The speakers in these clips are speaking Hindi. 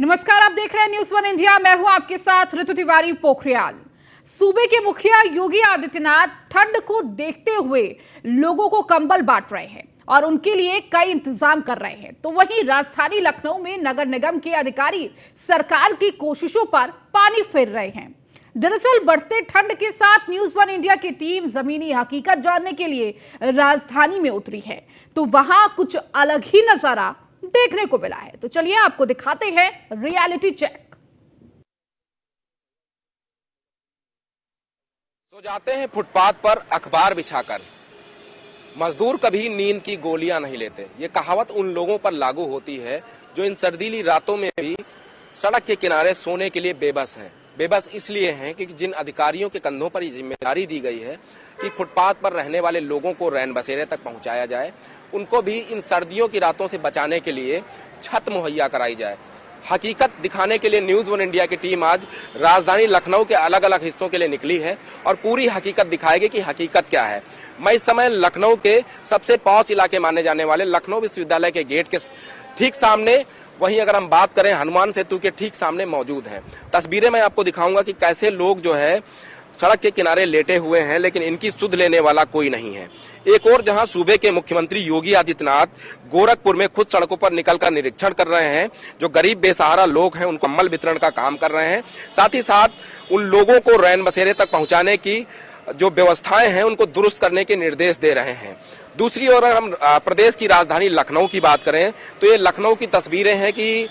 नमस्कार, आप देख रहे हैं न्यूज़ वन इंडिया। मैं हूं आपके साथ ऋतु तिवारी पोखरियाल। सूबे के मुखिया योगी आदित्यनाथ ठंड को देखते हुए लोगों को कंबल बांट रहे हैं और उनके लिए कई इंतजाम कर रहे हैं। तो वहीं राजधानी लखनऊ में नगर निगम के अधिकारी सरकार की कोशिशों पर पानी फेर रहे हैं। दरअसल बढ़ते ठंड के साथ न्यूज़ वन इंडिया की टीम जमीनी हकीकत जानने के लिए राजधानी में उतरी है, तो वहां कुछ अलग ही नजारा देखने को मिला है। तो चलिए आपको दिखाते हैं रियलिटी चेक। सो जाते हैं फुटपाथ पर अखबार बिछाकर, मजदूर कभी नींद की गोलियां नहीं लेते। ये कहावत उन लोगों पर लागू होती है जो इन सर्दीली रातों में भी सड़क के किनारे सोने के लिए बेबस हैं। बेबस इसलिए हैं कि जिन अधिकारियों के कंधों पर ये जिम्मेदारी दी गई है कि फुटपाथ पर रहने वाले लोगों को रैन बसेरे तक पहुंचाया जाए, उनको भी इन सर्दियों की रातों से बचाने के लिए छत मुहैया कराई जाए। हकीकत दिखाने के लिए न्यूज़ वन इंडिया की टीम आज राजधानी लखनऊ के अलग अलग हिस्सों के लिए निकली है और पूरी हकीकत दिखाएगी कि हकीकत क्या है। मैं इस समय लखनऊ के सबसे पॉश इलाके माने जाने वाले लखनऊ विश्वविद्यालय के गेट के ठीक सामने, वहीं अगर हम बात करें हनुमान सेतु के ठीक सामने मौजूद हैं। तस्वीरें मैं आपको दिखाऊंगा कि कैसे लोग जो है सड़क के किनारे लेटे हुए हैं, लेकिन इनकी सुध लेने वाला कोई नहीं है। एक और जहां सूबे के मुख्यमंत्री योगी आदित्यनाथ गोरखपुर में खुद सड़कों पर निकलकर निरीक्षण कर रहे हैं, जो गरीब बेसहारा लोग हैं उनको कंबल वितरण का काम कर रहे हैं। साथ ही साथ उन लोगों को रैन बसेरे तक पहुंचाने की जो व्यवस्थाएं हैं उनको दुरुस्त करने के निर्देश दे रहे हैं। दूसरी ओर अगर हम प्रदेश की राजधानी लखनऊ की बात करें तो ये लखनऊ की तस्वीरें हैं कि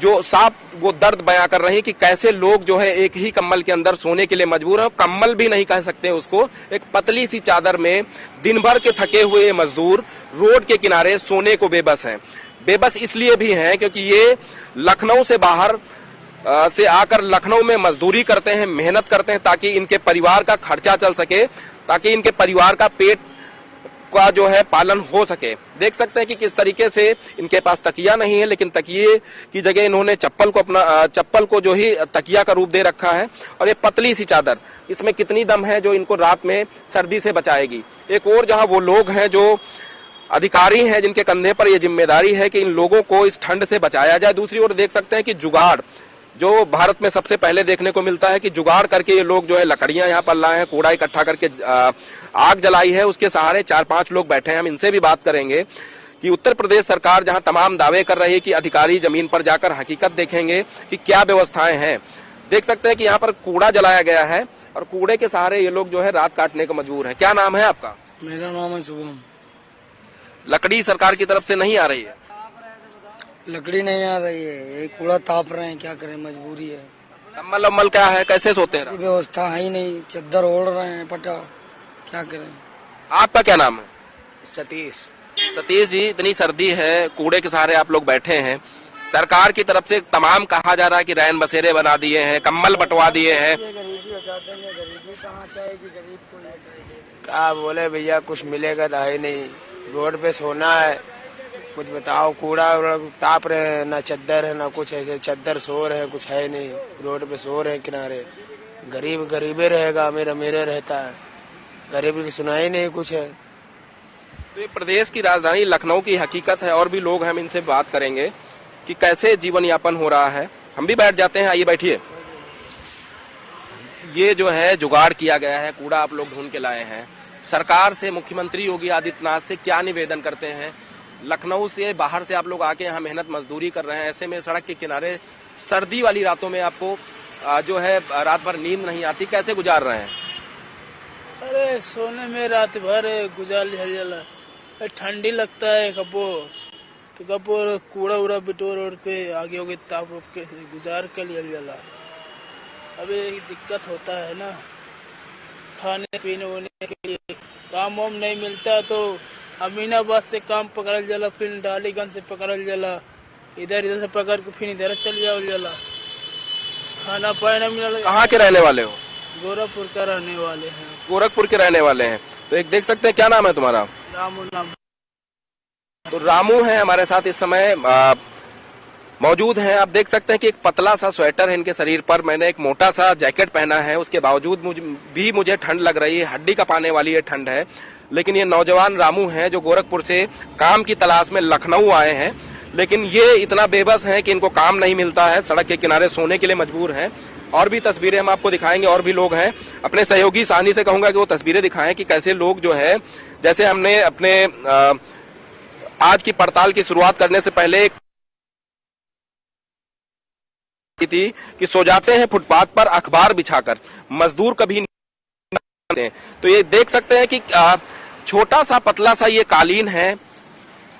जो साफ वो दर्द बयां कर रहे हैं कि कैसे लोग जो है एक ही कंबल के अंदर सोने के लिए मजबूर है। कंबल भी नहीं कह सकते उसको, एक पतली सी चादर में दिन भर के थके हुए मजदूर रोड के किनारे सोने को बेबस हैं। बेबस इसलिए भी हैं क्योंकि ये लखनऊ से बाहर से आकर लखनऊ में मजदूरी करते हैं, मेहनत करते हैं ताकि इनके परिवार का खर्चा चल सके, ताकि इनके परिवार का पेट का जो है पालन हो सके। देख सकते हैं कि किस तरीके से इनके पास तकिया नहीं है, लेकिन तकिए की जगह इन्होंने चप्पल को जो ही तकिया का रूप दे रखा है। और ये पतली सी चादर, इसमें कितनी दम है जो इनको रात में सर्दी से बचाएगी। एक और जहां वो लोग हैं जो अधिकारी हैं जिनके कंधे पर यह जिम्मेदारी है कि इन लोगों को इस ठंड से बचाया जाए। दूसरी ओर देख सकते हैं कि जुगाड़ जो भारत में सबसे पहले देखने को मिलता है कि जुगाड़ करके ये लोग जो है लकड़ियां यहाँ पर लाए हैं, कूड़ा इकट्ठा करके आग जलाई है, उसके सहारे 4-5 लोग बैठे हैं। हम इनसे भी बात करेंगे कि उत्तर प्रदेश सरकार जहां तमाम दावे कर रही है कि अधिकारी जमीन पर जाकर हकीकत देखेंगे कि क्या व्यवस्थाएं हैं। देख सकते हैं कि यहाँ पर कूड़ा जलाया गया है और कूड़े के सहारे ये लोग जो है रात काटने को मजबूर है। क्या नाम है आपका? मेरा नाम है शुभम। लकड़ी सरकार की तरफ से नहीं आ रही है? लकड़ी नहीं आ रही है, ये कूड़ा ताप रहे हैं, क्या करें, मजबूरी है। कम्बल अम्बल क्या है, कैसे सोते हैं? व्यवस्था है ही नहीं, चद्दर ओढ़ रहे हैं, पटा, क्या करें। आपका क्या नाम है? सतीश। सतीश जी, इतनी सर्दी है, कूड़े के सहारे आप लोग बैठे हैं, सरकार की तरफ से तमाम कहा जा रहा है कि रैन बसेरे बना दिए हैं, कम्बल बंटवा दिए हैं। गरीबी हटा देंगे, गरीबी कहाँ जाएगी, गरीब को क्या बोले भैया, कुछ मिलेगा तो है नहीं, रोड पे सोना है। कुछ बताओ, कूड़ा ताप रहे हैं, ना चद्दर है ना कुछ, ऐसे चद्दर सो रहे हैं, कुछ है नहीं, रोड पे सो रहे हैं किनारे। गरीब गरीबे रहेगा, अमीर अमीरे रहता है, गरीब की सुनाई नहीं कुछ है। तो ये प्रदेश की राजधानी लखनऊ की हकीकत है और भी लोग हैं, हम इनसे बात करेंगे कि कैसे जीवन यापन हो रहा है। हम भी बैठ जाते हैं, आइए बैठिए। ये जो है जुगाड़ किया गया है, कूड़ा आप लोग ढूंढ के लाए हैं। सरकार से, मुख्यमंत्री योगी आदित्यनाथ से क्या निवेदन करते हैं? लखनऊ से बाहर से आप लोग आके यहाँ मेहनत मजदूरी कर रहे हैं, ऐसे में सड़क के किनारे सर्दी वाली रातों में आपको जो है रात भर नींद नहीं आती, कैसे गुजार रहे हैं? अरे सोने में रात भर गुजार लिया, ठंडी लगता है, कपो कूड़ा उड़ा बिटोर और के आगे होगे ताप के गुजार कर लिया जाला। अभी दिक्कत होता है ना, खाने पीने होने के लिए काम वाम नहीं मिलता तो अमीनाबाद से काम पकड़ल जाला, फिर डालीगंज से पकड़ल जाला, इधर से पकड़ के फिर इधर चल जाओ जाला। खाना पानी मिला। कहाँ के रहने वाले हो? गोरखपुर का रहने वाले हैं। गोरखपुर के रहने वाले हैं। तो एक देख सकते हैं, क्या नाम है तुम्हारा? रामू नाम। तो रामू है हमारे साथ इस समय मौजूद हैं। आप देख सकते हैं कि एक पतला सा स्वेटर है इनके शरीर पर, मैंने एक मोटा सा जैकेट पहना है, उसके बावजूद मुझे ठंड लग रही है, हड्डी कपाने वाली ये ठंड है। लेकिन ये नौजवान रामू हैं जो गोरखपुर से काम की तलाश में लखनऊ आए हैं। लेकिन ये इतना बेबस हैं कि इनको काम नहीं मिलता है, सड़क के किनारे सोने के लिए मजबूर हैं। और भी तस्वीरें हम आपको दिखाएंगे, और भी लोग हैं। अपने सहयोगी साहनी से कहूंगा कि वो तस्वीरें दिखाएं कि कैसे लोग जो है, जैसे हमने अपने आज की पड़ताल की शुरुआत करने से पहले थी कि सो जाते हैं फुटपाथ पर अखबार बिछाकर, मजदूर कभी नहीं। तो ये देख सकते हैं कि छोटा सा पतला सा ये कालीन है।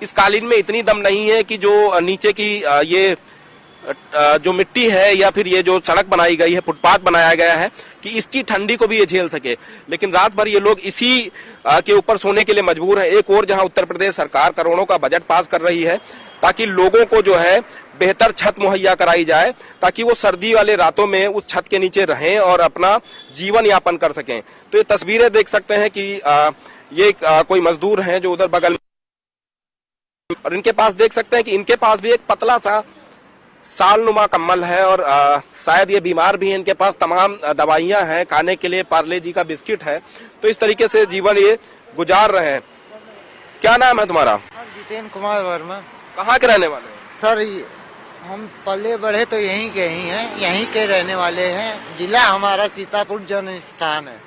इस कालीन में इतनी दम नहीं है कि जो नीचे की ये जो मिट्टी है या फिर ये जो सड़क बनाई गई है, फुटपाथ बनाया गया है, कि इसकी ठंडी को भी ये झेल सके। लेकिन रात भर ये लोग इसी के ऊपर सोने के लिए मजबूर हैं। एक और जहां उत्तर प्रदेश सरकार करोड़ों का बजट पास कर रही है ताकि लोगों को जो है बेहतर छत मुहैया कराई जाए, ताकि वो सर्दी वाले रातों में उस छत के नीचे रहें और अपना जीवन यापन कर सकें। तो ये तस्वीरें देख सकते हैं कि ये कोई मजदूर हैं जो उधर बगल में, और इनके पास देख सकते हैं कि इनके पास भी एक पतला सा सालनुमा कम्बल है, और शायद ये बीमार भी हैं। इनके पास तमाम दवाइयां हैं, खाने के लिए पार्ले जी का बिस्किट है। तो इस तरीके से जीवन ये गुजार रहे हैं। क्या नाम है तुम्हारा? जितेंद्र कुमार वर्मा। कहाँ के रहने वाले हैं? सर हम पले बढ़े तो यहीं के ही हैं, यहीं के रहने वाले हैं। जिला हमारा सीतापुर जन्म स्थान है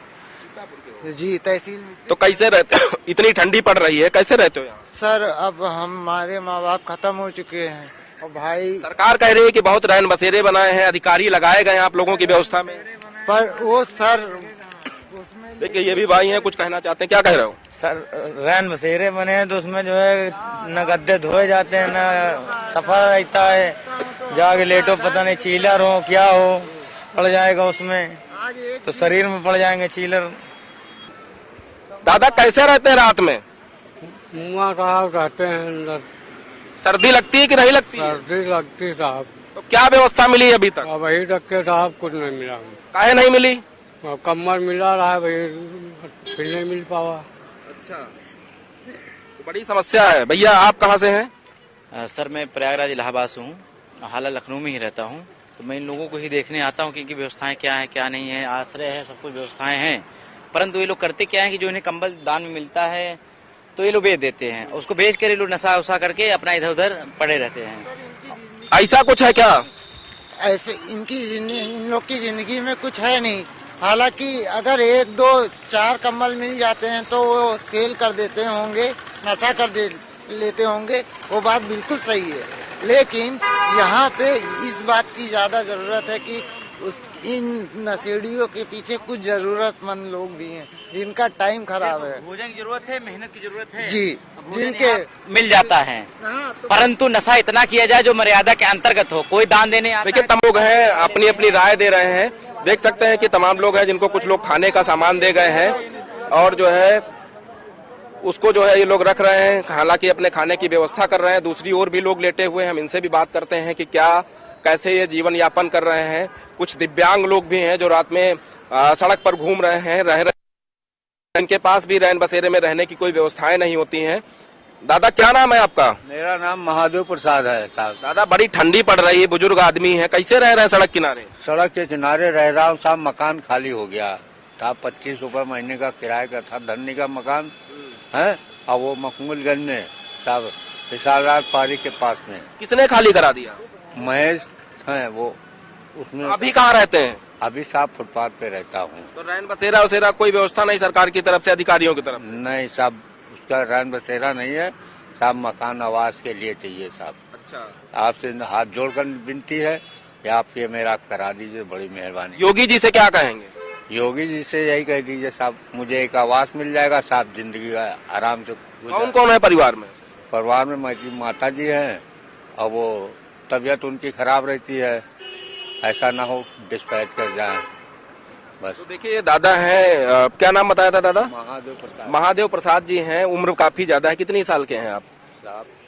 जी, तहसील में। तो कैसे रहते हो? इतनी ठंडी पड़ रही है, कैसे रहते हो यहाँ? सर अब हमारे माँ बाप खत्म हो चुके हैं और भाई, सरकार कह रही है कि बहुत रैन बसेरे बनाए हैं, अधिकारी लगाए गए हैं आप लोगों की व्यवस्था में, पर वो सर देखिए ये भी भाई हैं, कुछ कहना चाहते हैं। क्या कह रहे हो? सर रैन बसेरे बने हैं तो उसमें जो है न गद्दे धोए जाते हैं, न सफा रहता है। जाके लेटो, पता नहीं चीलर हो क्या हो, पड़ जाएगा उसमें, तो शरीर में पड़ जाएंगे चीलर। दादा कैसे रहते हैं रात में? मुआ साहब रहते हैं अंदर। सर्दी लगती है कि नहीं लगती है? सर्दी लगती साहब। तो क्या व्यवस्था मिली अभी तक? अब वही तक के साहब कुछ नहीं मिला। काहे नहीं मिली? अब कमर मिला रहा है भाई, फिर नहीं मिल पावा। अच्छा, तो बड़ी समस्या है। भैया आप कहाँ से हैं? सर मैं प्रयागराज इलाहाबाद से हूँ, हालांकि लखनऊ में ही रहता हूँ। तो मैं इन लोगों को ही देखने आता हूँ कि इनकी व्यवस्थाएं क्या है क्या नहीं है। आश्रय है, सब कुछ व्यवस्थाएं हैं, परंतु ये लोग करते क्या है कि जो इन्हें कंबल दान में मिलता है तो ये लोग बेच देते हैं, उसको बेच कर ये लोग नशा उसा करके अपना इधर उधर पड़े रहते हैं। ऐसा कुछ है क्या? ऐसे इन लोग की जिंदगी में कुछ है नहीं। हालांकि अगर 1, 2, 4 कंबल मिल जाते हैं तो वो सेल कर देते होंगे, नशा कर लेते होंगे, वो बात बिल्कुल सही है। लेकिन यहाँ पे इस बात की ज्यादा जरूरत है कि इन नशेड़ियों के पीछे कुछ जरूरतमंद लोग भी हैं जिनका टाइम खराब है। भोजन की जरूरत है, मेहनत की जरूरत है जी, जिनके मिल जाता है, परंतु नशा इतना किया जाए जो मर्यादा के अंतर्गत हो। कोई दान देने देखिए तमाम लोग हैं, अपनी अपनी राय दे रहे हैं। देख सकते हैं कि तमाम लोग हैं जिनको कुछ लोग खाने का सामान दे गए हैं, और जो है उसको जो है ये लोग रख रहे हैं, हालांकि अपने खाने की व्यवस्था कर रहे हैं। दूसरी ओर भी लोग लेटे हुए हैं, हम इनसे भी बात करते हैं कि क्या कैसे ये जीवन यापन कर रहे हैं। कुछ दिव्यांग लोग भी हैं जो रात में सड़क पर घूम रहे हैं, रह रहे हैं। इनके पास भी रैन बसेरे में रहने की कोई व्यवस्थाएं नहीं होती हैं। दादा क्या नाम है आपका? मेरा नाम महादेव प्रसाद है साहब। दादा बड़ी ठंडी पड़ रही है, बुजुर्ग आदमी है, कैसे रह रहे हैं सड़क किनारे? सड़क के किनारे रह रहा हूँ साहब। मकान खाली हो गया था, 25 रुपए महीने का किराए का था, धरनी का मकान है, और वो मखमूलगंज में साहब विशालराज पारी के पास में। किसने खाली करा दिया? महेश है वो, उसमें। अभी कहाँ रहते हैं? अभी साहब फुटपाथ पे रहता हूँ। तो रैन बसेरा वसेरा कोई व्यवस्था नहीं सरकार की तरफ से, अधिकारियों की तरफ? नहीं साहब, उसका रैन बसेरा नहीं है साहब, मकान आवास के लिए चाहिए साहब। अच्छा, आपसे हाथ जोड़कर विनती है कि आप ये मेरा करा दीजिए, बड़ी मेहरबानी। योगी जी से क्या कहेंगे? योगी जी से यही कह दीजिए साहब, मुझे एक आवास मिल जाएगा साहब, जिंदगी का आराम से। कौन कौन है परिवार में? परिवार में मेरी माता जी हैं, और वो तबीयत उनकी खराब रहती है, ऐसा ना हो डिस्पैच कर जाए बस। तो देखिए ये दादा हैं, क्या नाम बताया था दादा? महादेव प्रसाद। महादेव प्रसाद जी हैं, उम्र काफी ज्यादा है। कितनी साल के हैं आप?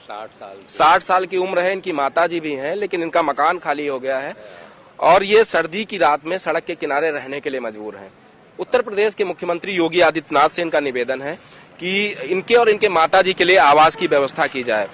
60 साल। 60 साल की उम्र है। इनकी माता जी भी हैं, लेकिन इनका मकान खाली हो गया है और ये सर्दी की रात में सड़क के किनारे रहने के लिए मजबूर हैं। उत्तर प्रदेश के मुख्यमंत्री योगी आदित्यनाथ से इनका निवेदन है कि इनके और इनके माता जी के लिए आवास की व्यवस्था की जाए।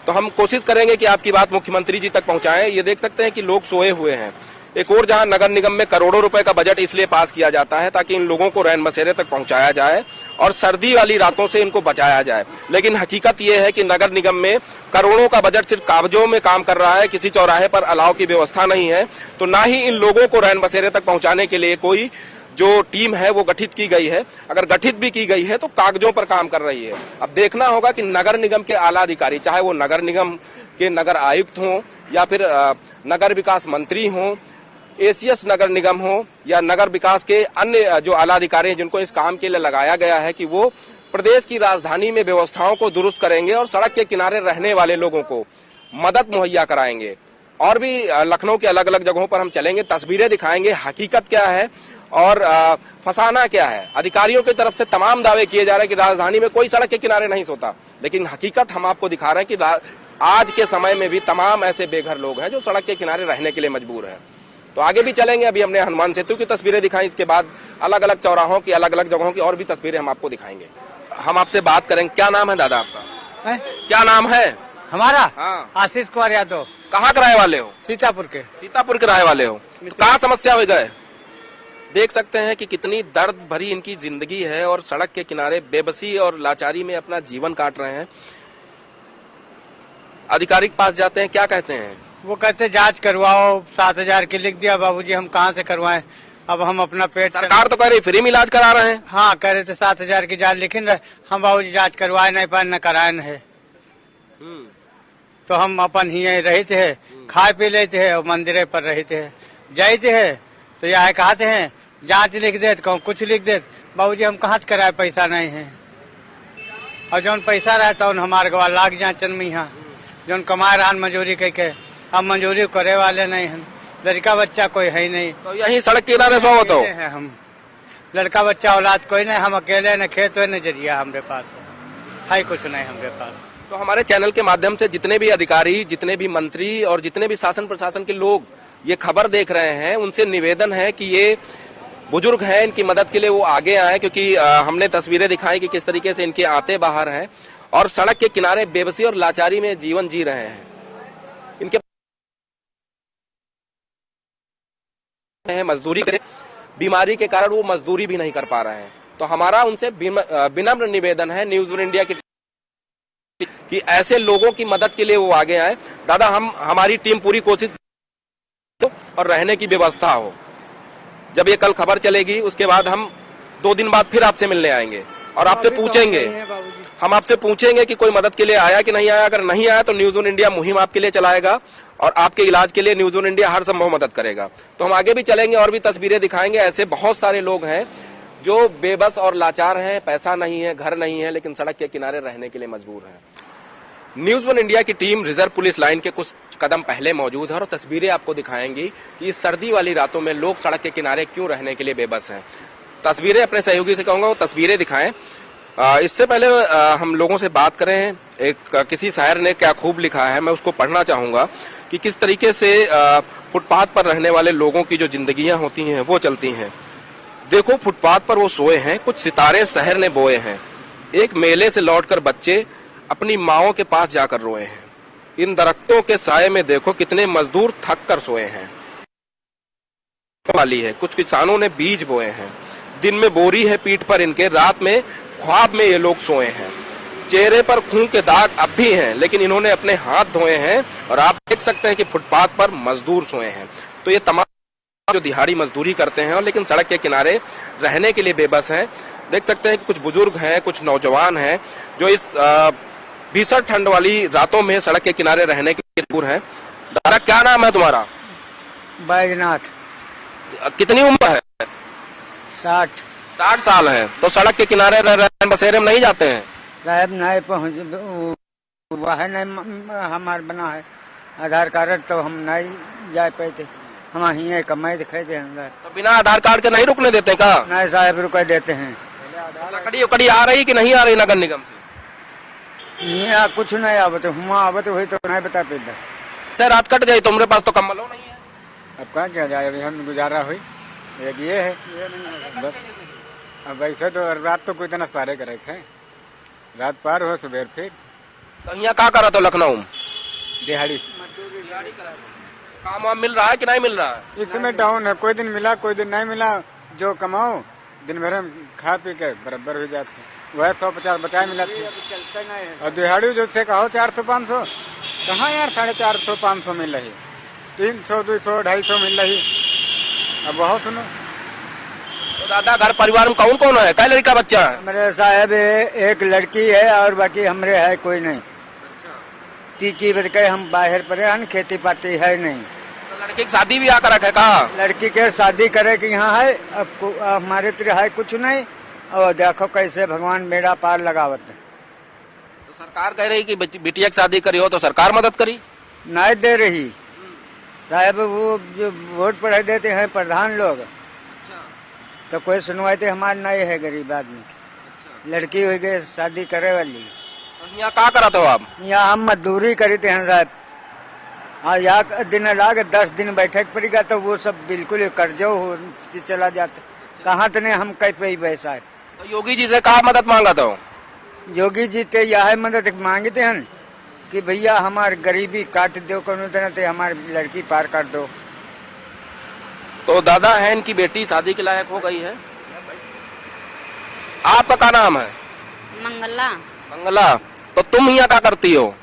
तो हम कोशिश करेंगे कि आपकी बात मुख्यमंत्री जी तक पहुंचाएं। ये देख सकते हैं कि लोग सोए हुए हैं, एक और जहां नगर निगम में करोड़ों रुपए का बजट इसलिए पास किया जाता है ताकि इन लोगों को रैन बसेरे तक पहुंचाया जाए और सर्दी वाली रातों से इनको बचाया जाए। लेकिन हकीकत यह है कि नगर निगम में करोड़ों का बजट सिर्फ कागजों में काम कर रहा है, किसी चौराहे पर अलाव की व्यवस्था नहीं है। तो ना ही इन लोगों को रैन बसेरे तक पहुंचाने के लिए कोई जो टीम है वो गठित की गई है। अगर गठित भी की गई है तो कागजों पर काम कर रही है। अब देखना होगा कि नगर निगम के आला अधिकारी, चाहे वो नगर निगम के नगर आयुक्त हों या फिर नगर विकास मंत्री हों, एसीएस नगर निगम हो या नगर विकास के अन्य जो आला अधिकारी हैं जिनको इस काम के लिए लगाया गया है, कि वो प्रदेश की राजधानी में व्यवस्थाओं को दुरुस्त करेंगे और सड़क के किनारे रहने वाले लोगों को मदद मुहैया कराएंगे। और भी लखनऊ के अलग अलग जगहों पर हम चलेंगे, तस्वीरें दिखाएंगे, हकीकत क्या है और फसाना क्या है। अधिकारियों की तरफ से तमाम दावे किए जा रहे हैं कि राजधानी में कोई सड़क के किनारे नहीं सोता, लेकिन हकीकत हम आपको दिखा रहे हैं कि आज के समय में भी तमाम ऐसे बेघर लोग हैं जो सड़क के किनारे रहने के लिए मजबूर हैं। तो आगे भी चलेंगे। अभी हमने हनुमान सेतु की तस्वीरें दिखाई, इसके बाद अलग अलग चौराहों की, अलग अलग जगहों की और भी तस्वीरें हम आपको दिखाएंगे। हम आपसे बात करेंगे, क्या नाम है दादा आपका? क्या नाम है हमारा? हाँ। आशीष कुमार यादव। कहाँ के रहने वाले हो? सीतापुर के। सीतापुर के रहने वाले हो, तो कहाँ समस्या हो गए? देख सकते हैं कि कितनी दर्द भरी इनकी जिंदगी है और सड़क के किनारे बेबसी और लाचारी में अपना जीवन काट रहे हैं। अधिकारी के पास जाते हैं, क्या कहते हैं? वो कहते जांच करवाओ, 7,000 की लिख दिया बाबूजी, हम कहाँ से करवाएं? अब हम अपना पेट, सरकार तो कह रही फ्री में इलाज करा रहे हैं। हाँ, कह रहे थे 7,000 की जांच, लेकिन हम बाबूजी जांच करवाए नहीं पाए, न कराए है। तो हम अपन ही रहते है, खाए पी लेते है और मंदिर पर रहते है। जाते है तो यह कहते हैं जांच लिख दे, कहूँ कुछ लिख दे, बाबूजी हम कहाँ से कराए, पैसा नहीं है। और जौन पैसा रहता है हमारे गवा लाग जाए चनमी, यहाँ जौन कमा रहा मजूरी कह के, हम मंजूरी करे वाले नहीं हैं, लड़का बच्चा कोई है नहीं। तो यही सड़क के किनारे सो तो है, हम लड़का बच्चा औलाद कोई नहीं, हम अकेले न खेत न जरिया हमारे पास है कुछ नहीं हमारे पास। तो हमारे चैनल के माध्यम से जितने भी अधिकारी, जितने भी मंत्री और जितने भी शासन प्रशासन के लोग ये खबर देख रहे हैं, उनसे निवेदन है कि ये बुजुर्ग हैं, इनकी मदद के लिए वो आगे आए, क्योंकि हमने तस्वीरें दिखाई कि किस तरीके से इनके आते बाहर हैं और सड़क के किनारे बेबसी और लाचारी में जीवन जी रहे हैं। इनके मजदूरी के बीमारी के कारण वो मजदूरी भी नहीं कर पा रहे हैं। तो हमारा उनसे विनम्र निवेदन है न्यूज वन इंडिया की कि ऐसे लोगों की मदद के लिए वो आगे आए। दादा, हमारी टीम पूरी कोशिश और रहने की व्यवस्था हो। जब ये कल खबर चलेगी उसके बाद हम 2 दिन बाद फिर आपसे मिलने आएंगे और आपसे पूछेंगे, हम आपसे पूछेंगे कि कोई मदद के लिए आया कि नहीं आया। अगर नहीं आया तो न्यूज वन इंडिया मुहिम आपके लिए चलाएगा और आपके इलाज के लिए न्यूज वन इंडिया हर संभव मदद करेगा। तो हम आगे भी चलेंगे और भी तस्वीरें दिखाएंगे। ऐसे बहुत सारे लोग हैं जो बेबस और लाचार हैं, पैसा नहीं है, घर नहीं है, लेकिन सड़क के किनारे रहने के लिए मजबूर हैं। न्यूज वन इंडिया की टीम रिजर्व पुलिस लाइन के कुछ कदम पहले मौजूद है और तस्वीरें आपको दिखाएंगी कि इस सर्दी वाली रातों में लोग सड़क के किनारे क्यों रहने के लिए बेबस हैं। तस्वीरें अपने सहयोगी से कहूंगा वो तस्वीरें दिखाएं। इससे पहले हम लोगों से बात करें, एक किसी शायर ने क्या खूब लिखा है, मैं उसको पढ़ना चाहूंगा कि किस तरीके से फुटपाथ पर रहने वाले लोगों की जो जिंदगियां होती हैं वो चलती हैं। देखो फुटपाथ पर वो सोए हैं, कुछ सितारे शहर ने बोए हैं, एक मेले से लौटकर बच्चे अपनी माओं के पास जाकर रोए हैं। इन दरख्तों के साये में देखो कितने मजदूर थक कर सोए हैं। वाली है, कुछ किसानों ने बीज बोए हैं, दिन में बोरी है पीठ पर इनके, रात में ख्वाब में ये लोग सोए हैं। चेहरे पर खून के दाग अब भी हैं, लेकिन इन्होंने अपने हाथ धोए हैं और आप देख सकते हैं कि फुटपाथ पर मजदूर सोए हैं। तो ये तमाम जो दिहाड़ी मजदूरी करते हैं और लेकिन सड़क के किनारे रहने के लिए बेबस हैं। देख सकते हैं कि कुछ बुजुर्ग हैं, कुछ नौजवान हैं जो इस भीषण ठंड वाली रातों में सड़क के किनारे रहने के लिए मजबूर हैं। दादा, क्या नाम है तुम्हारा? बैजनाथ। कितनी उम्र है? 60 साल है। तो सड़क के किनारे रह बसेरे में नहीं जाते हैं? साहब नहीं पहुँच, वह नहीं हमारे बना है आधार कार्ड, तो हम नहीं जा पाते, हम यहीं कमाई दिखाई थे। तो बिना आधार कार्ड के नहीं रुकने देते का? नहीं साहब, रुका देते हैं। लकड़ी उकड़ी आ रही कि नहीं आ रही नगर निगम से? यहाँ कुछ नहीं आवत, हुआ आवत हुई तो नहीं बता पे। सर रात कट जाए, तुम्हारे पास तो कम्बल हो नहीं है। अब कहाँ क्या जाए, अभी हम गुजारा हुई एक ये है बस। अब ऐसे तो रात तो कोई तरह पारे करे है, रात पार हो सुबह फिर। तो यहाँ क्या करा तो लखनऊ दिहाड़ी काम वाम मिल रहा है कि नहीं मिल रहा है? इस समय डाउन है, कोई दिन मिला कोई दिन नहीं मिला। जो कमाओ दिन भर में खा पी के बराबर हो जाते हैं। वह 150 बचाए मिला और दिहाड़ी जो से कहो 400-500 कहाँ यार, 450-500 मिल रही, 300 200 250 मिल रही। अब बहुत सुनो। तो दादा घर परिवार में कौन कौन है, क्या लड़का बच्चा है? मेरे साहब एक लड़की है और बाकी हमरे है कोई नहीं। तीकी बज के हम बाहर पड़े हैं, खेती पाती है नहीं। तो लड़की की शादी भी आकर रखे कहा? लड़की के शादी करे कि यहाँ है, अब हमारे तरह है कुछ नहीं। और देखो कैसे भगवान मेरा पार लगावत है। तो सरकार कह रही कि बिटिया की शादी करी हो तो सरकार मदद करी, नहीं दे रही साहब। वो जो वोट पढ़े देते हैं प्रधान लोग, तो कोई सुनवाई तो हमारे नहीं है गरीब आदमी की। लड़की हो गई शादी करे वाली। तो यहाँ क्या करा हो आप? यहाँ हम मजदूरी करते हैं साहब। हाँ, यहाँ दिन लागे 10 दिन बैठक पड़ेगा तो वो सब बिल्कुल कर्जो हो चला जाता। कहाँ तने हम कह पे पैसा। तो योगी जी से कहा मदद मांगा तो? योगी जी ते यह मदद मांगते हैं कि भैया हमारी गरीबी काट दो, कोनो तरह ते हमारी लड़की पार कर दो। तो दादा है इनकी बेटी शादी के लायक हो गई है। आपका क्या नाम है? मंगला। मंगला। तो तुम यहाँ क्या करती हो?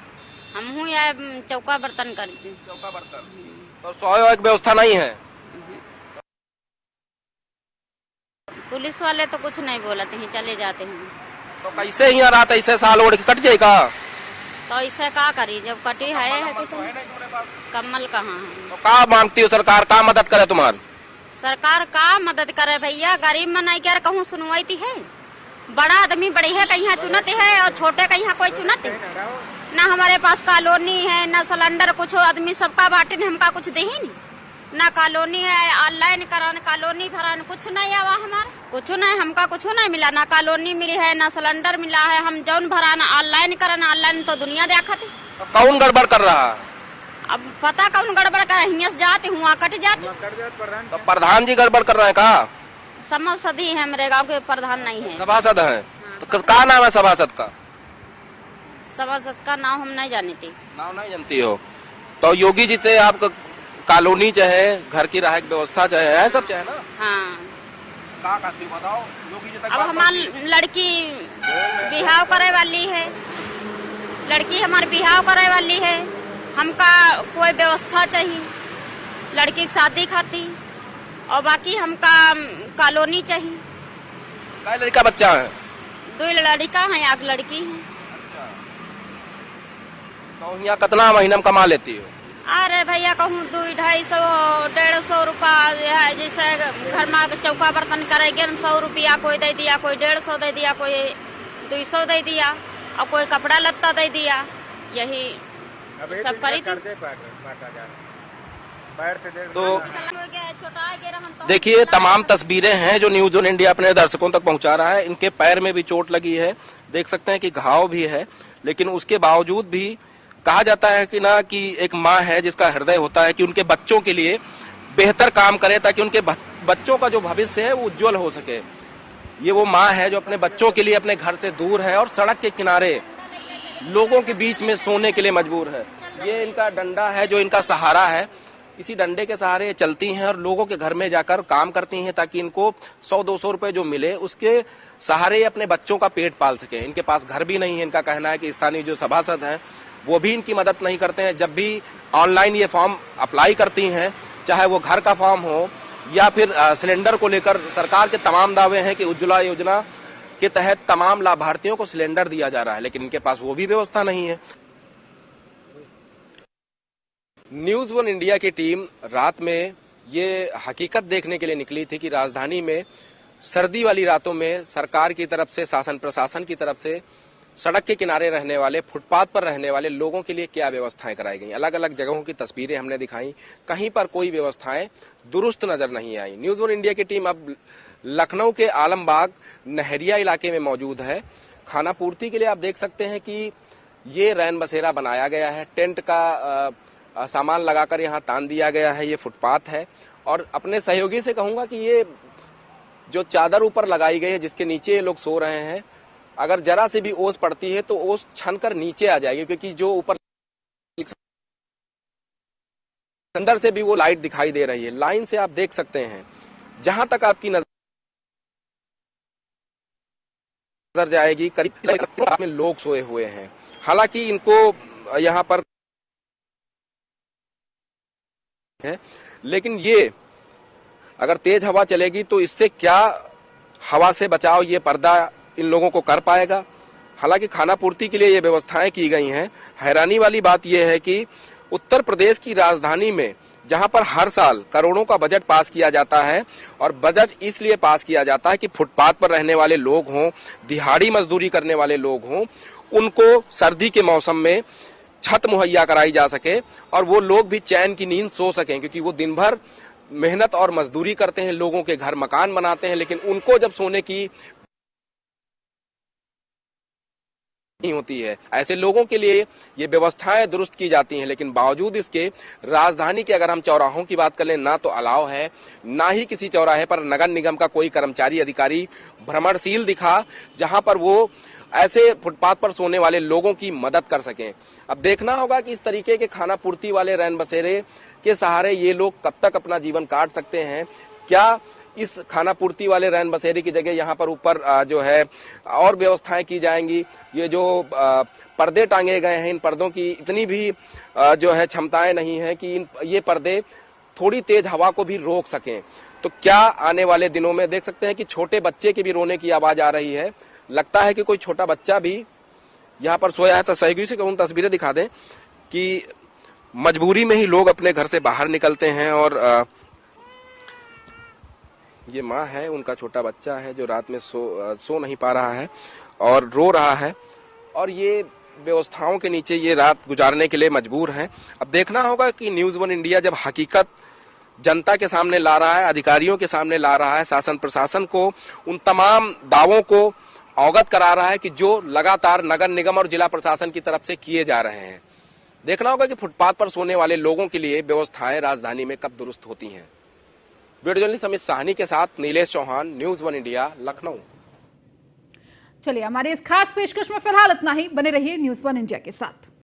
हम हूँ या चौका बर्तन करती। चौका बर्तन। तो सोए एक व्यवस्था नहीं है? पुलिस वाले तो कुछ नहीं बोलते हैं, चले जाते हैं। तो कैसे यहाँ रात ऐसे साल ओढ़ के कट जाएगा? तो इसे क्या करी, जब कटी है किसी कम्मल कहाँ है। तो क्या मांगती हो सरकार, क्या मदद करे तुम्हारी? सरकार का मदद करे भैया, गरीब में नहीं कर कहूँ सुनवाई है। बड़ा आदमी बड़ी है कहीं चुनती है और छोटे कहीं कोई चुनती। ना हमारे पास कॉलोनी है, ना सिलेंडर, कुछ आदमी सबका बांटे ने हमका कुछ दे ही नहीं। ना कॉलोनी है, ऑनलाइन करान कॉलोनी भरान कुछ नहीं आवा हमारा, कुछ नहीं हमका कुछ नहीं मिला। ना कॉलोनी मिली है, ना सिलेंडर मिला है। हम जौन भराना ऑनलाइन करन, ऑनलाइन तो दुनिया देखा थी। तो कौन गड़बड़ कर रहा है? अब पता कौन गड़बड़ कर, हियां से जाती हूँ कट जाती। तो प्रधान जी गड़बड़ कर रहे हैं का? समझ सदी है, मेरे गाँव के प्रधान नहीं है, सभासद है। तो क्या नाम है सभासद का? सभासद का नाम हम नहीं जानती। नाम नहीं जानती हो? तो योगी जी थे आपका कॉलोनी चाहे घर की रहायक व्यवस्था चाहे है सब चाहे ना। हाँ, क्या करती हो बताओ? योगी जी तक अब हमारी लड़की बिहाव करे वाली है, लड़की हमारे बिहाव करे वाली है। हमका कोई व्यवस्था चाहिए लड़की की शादी खाती, और बाकी हमका कॉलोनी चाहिए। क्या लड़का बच्चा है? 2 लड़का है, 1 लड़की है। तो यहाँ कितना महीना में कमा लेती हो? अरे भैया कहूँ 200-250 150 रुपया। जैसे घर में चौका बर्तन करेंगे 100 रुपया कोई दे दिया, कोई 150 दे दिया, कोई 200 दे दिया, और कोई कपड़ा लत्ता दे दिया। यही सब करी थी। तो देखिए तमाम तस्वीरें हैं जो न्यूज़ ऑन इंडिया अपने दर्शकों तक पहुंचा रहा है। इनके पैर में भी चोट लगी है, देख सकते हैं कि घाव भी है, लेकिन उसके बावजूद भी कहा जाता है कि ना कि एक माँ है जिसका हृदय होता है कि उनके बच्चों के लिए बेहतर काम करे ताकि उनके बच्चों का जो भविष्य है वो उज्जवल हो सके। ये वो माँ है जो अपने बच्चों के लिए अपने घर से दूर है और सड़क के किनारे लोगों के बीच में सोने के लिए मजबूर है। ये इनका डंडा है जो इनका सहारा है, इसी डंडे के सहारे ये चलती हैं और लोगों के घर में जाकर काम करती हैं ताकि इनको 100-200 रुपए जो मिले उसके सहारे अपने बच्चों का पेट पाल सके। इनके पास घर भी नहीं है। इनका कहना है कि स्थानीय जो सभासद हैं वो भी इनकी मदद नहीं करते हैं। जब भी ऑनलाइन ये फॉर्म अप्लाई करती हैं, चाहे वो घर का फॉर्म हो या फिर सिलेंडर को लेकर, सरकार के तमाम दावे हैं कि उज्ज्वला योजना के तहत तमाम लाभार्थियों को सिलेंडर दिया जा रहा है, लेकिन इनके पास वो भी व्यवस्था नहीं है। न्यूज़ वन इंडिया की टीम रात में ये हकीकत देखने के लिए निकली थी कि राजधानी में सर्दी वाली रातों में सरकार की तरफ से, शासन प्रशासन की तरफ से सड़क के किनारे रहने वाले, फुटपाथ पर रहने वाले लोगों के लिए क्या व्यवस्थाएं कराई गई। अलग अलग जगहों की तस्वीरें हमने दिखाई, कहीं पर कोई व्यवस्थाएं दुरुस्त नजर नहीं आई। न्यूज़ वन इंडिया की टीम अब लखनऊ के आलमबाग नहरिया इलाके में मौजूद है। खाना पूर्ति के लिए आप देख सकते हैं कि ये रैन बसेरा बनाया गया है, टेंट का सामान लगाकर यहाँ तान दिया गया है। ये फुटपाथ है और अपने सहयोगी से कहूंगा कि ये जो चादर ऊपर लगाई गई है जिसके नीचे ये लोग सो रहे हैं, अगर जरा से भी ओस पड़ती है तो ओस छन कर नीचे आ जाएगी, क्योंकि जो ऊपर अंदर से भी वो लाइट दिखाई दे रही है। लाइन से आप देख सकते हैं, जहां तक आपकी नजर जाएगी करीब में लोग सोए हुए हैं। हालांकि इनको यहाँ पर है, लेकिन ये अगर तेज हवा चलेगी तो इससे क्या हवा से बचाव ये पर्दा इन लोगों को कर पाएगा। हालांकि खाना पूर्ति के लिए ये व्यवस्थाएं की गई हैं। हैरानी वाली बात यह है कि उत्तर प्रदेश की राजधानी में जहां पर हर साल करोड़ों का बजट पास किया जाता है, और बजट इसलिए पास किया जाता है कि फुटपाथ पर रहने वाले लोग हों, दिहाड़ी मजदूरी करने वाले लोग हों, उनको सर्दी के मौसम में छत मुहैया कराई जा सके और वो लोग भी चैन की नींद सो सकें, क्योंकि वो दिन भर मेहनत और मजदूरी करते हैं, लोगों के घर मकान बनाते हैं, लेकिन उनको जब सोने की नहीं होती है। ऐसे लोगों के लिए ये व्यवस्थाएं दुरुस्त की जाती हैं, लेकिन बावजूद इसके राजधानी के अगर हम चौराहों की बात कर लें, ना तो अलाव है, ना ही किसी चौराहे पर नगर निगम का कोई कर्मचारी अधिकारी भ्रमणशील दिखा जहां पर वो ऐसे फुटपाथ पर सोने वाले लोगों की मदद कर सकें। अब देखना होगा कि इस तरीके के खाना पूर्ति वाले रैन बसेरे के सहारे ये लोग कब तक अपना जीवन काट सकते हैं। क्या इस खाना पूर्ति वाले रैन बसेरे की जगह यहाँ पर ऊपर जो है और व्यवस्थाएं की जाएंगी। ये जो पर्दे टांगे गए हैं, इन पर्दों की इतनी भी जो है क्षमताएं नहीं है कि ये पर्दे थोड़ी तेज हवा को भी रोक सकें। तो क्या आने वाले दिनों में देख सकते हैं कि छोटे बच्चे की भी रोने की आवाज आ रही है। लगता है कि कोई छोटा बच्चा भी यहाँ पर सोया है। तो सहयोगी से कहूँ तस्वीरें दिखा दें कि मजबूरी में ही लोग अपने घर से बाहर निकलते हैं, और ये माँ है, उनका छोटा बच्चा है जो रात में सो नहीं पा रहा है और रो रहा है, और ये व्यवस्थाओं के नीचे ये रात गुजारने के लिए मजबूर हैं। अब देखना होगा कि न्यूज़ वन इंडिया जब हकीकत जनता के सामने ला रहा है, अधिकारियों के सामने ला रहा है, शासन प्रशासन को उन तमाम दावों को अवगत करा रहा है कि जो लगातार नगर निगम और जिला प्रशासन की तरफ से किए जा रहे हैं। देखना होगा कि फुटपाथ पर सोने वाले लोगों के लिए व्यवस्थाएं राजधानी में कब दुरुस्त होती हैं। वीडियो जर्नलिस्ट अमित साहनी के साथ Nilesh Chauhan, news one India, Lucknow. चलिए, हमारे इस खास पेशकश में फिलहाल इतना ही। बने रहिए न्यूज़ वन इंडिया के साथ।